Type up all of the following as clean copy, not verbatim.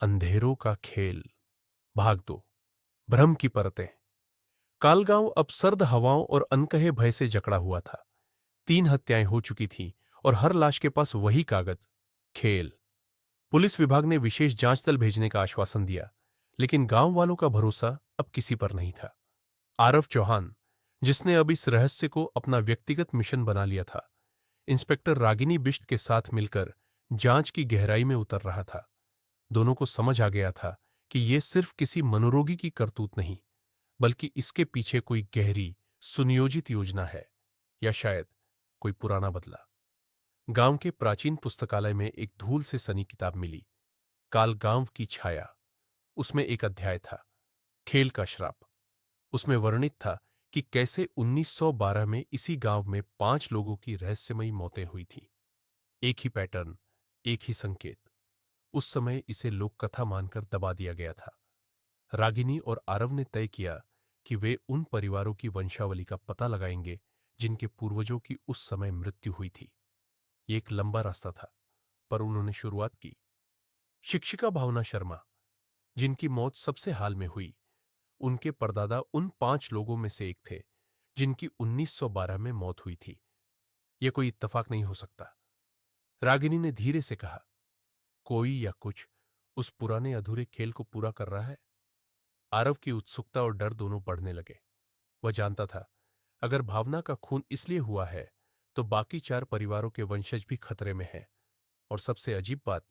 अंधेरों का खेल, भाग दो, भ्रम की परतें। कालगांव अब सर्द हवाओं और अनकहे भय से जकड़ा हुआ था। 3 हत्याएं हो चुकी थीं और हर लाश के पास वही कागज, खेल। पुलिस विभाग ने विशेष जांच दल भेजने का आश्वासन दिया, लेकिन गांव वालों का भरोसा अब किसी पर नहीं था। आरव चौहान, जिसने अब इस रहस्य को अपना व्यक्तिगत मिशन बना लिया था, इंस्पेक्टर रागिनी बिष्ट के साथ मिलकर जांच की गहराई में उतर रहा था। दोनों को समझ आ गया था कि यह सिर्फ किसी मनोरोगी की करतूत नहीं, बल्कि इसके पीछे कोई गहरी, सुनियोजित योजना है, या शायद कोई पुराना बदला। गांव के प्राचीन पुस्तकालय में एक धूल से सनी किताब मिली, कालगांव की छाया। उसमें एक अध्याय था, खेल का श्राप। उसमें वर्णित था कि कैसे 1912 में इसी गांव में 5 लोगों की रहस्यमयी मौतें हुई थीं। एक ही पैटर्न, एक ही संकेत। उस समय इसे लोककथा मानकर दबा दिया गया था। रागिनी और आरव ने तय किया कि वे उन परिवारों की वंशावली का पता लगाएंगे जिनके पूर्वजों की उस समय मृत्यु हुई थी। ये एक लंबा रास्ता था, पर उन्होंने शुरुआत की। शिक्षिका भावना शर्मा, जिनकी मौत सबसे हाल में हुई, उनके परदादा उन 5 लोगों में से एक थे जिनकी 1912 में मौत हुई थी। यह कोई इत्तेफाक नहीं हो सकता, रागिनी ने धीरे से कहा। कोई या कुछ उस पुराने अधूरे खेल को पूरा कर रहा है। आरव की उत्सुकता और डर दोनों बढ़ने लगे। वह जानता था, अगर भावना का खून इसलिए हुआ है तो बाकी 4 परिवारों के वंशज भी खतरे में हैं। और सबसे अजीब बात,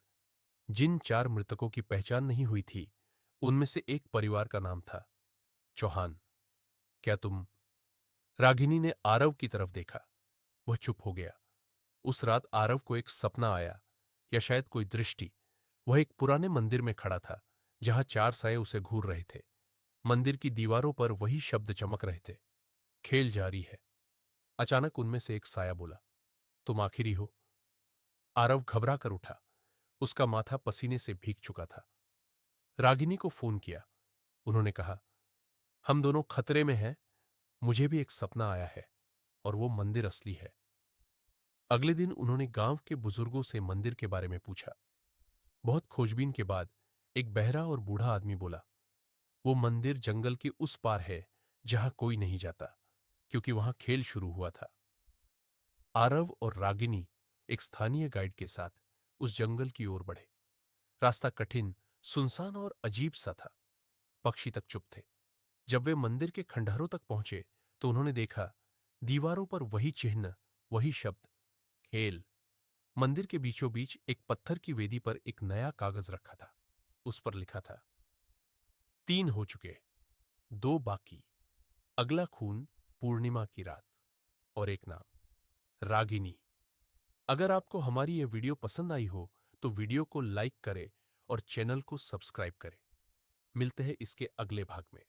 जिन 4 मृतकों की पहचान नहीं हुई थी, उनमें से एक परिवार का नाम था चौहान। क्या तुम? रागिनी ने आरव की तरफ देखा। वह चुप हो गया। उस रात आरव को एक सपना आया, या शायद कोई दृष्टि। वह एक पुराने मंदिर में खड़ा था, जहां 4 साये उसे घूर रहे थे। मंदिर की दीवारों पर वही शब्द चमक रहे थे, खेल जारी है। अचानक उनमें से एक साया बोला, तुम आखिरी हो। आरव घबरा कर उठा। उसका माथा पसीने से भीग चुका था। रागिनी को फोन किया। उन्होंने कहा, हम दोनों खतरे में हैं। मुझे भी एक सपना आया है, और वो मंदिर असली है। अगले दिन उन्होंने गांव के बुजुर्गों से मंदिर के बारे में पूछा। बहुत खोजबीन के बाद एक बहरा और बूढ़ा आदमी बोला, वो मंदिर जंगल के उस पार है जहां कोई नहीं जाता, क्योंकि वहां खेल शुरू हुआ था। आरव और रागिनी एक स्थानीय गाइड के साथ उस जंगल की ओर बढ़े। रास्ता कठिन, सुनसान और अजीब सा था। पक्षी तक चुप थे। जब वे मंदिर के खंडहरों तक पहुंचे तो उन्होंने देखा, दीवारों पर वही चिन्ह, वही शब्द, खेल। मंदिर के बीचों बीच एक पत्थर की वेदी पर एक नया कागज रखा था। उस पर लिखा था, 3 हो चुके, 2 बाकी, अगला खून पूर्णिमा की रात। और एक नाम, रागिनी। अगर आपको हमारी यह वीडियो पसंद आई हो तो वीडियो को लाइक करें और चैनल को सब्सक्राइब करें। मिलते हैं इसके अगले भाग में।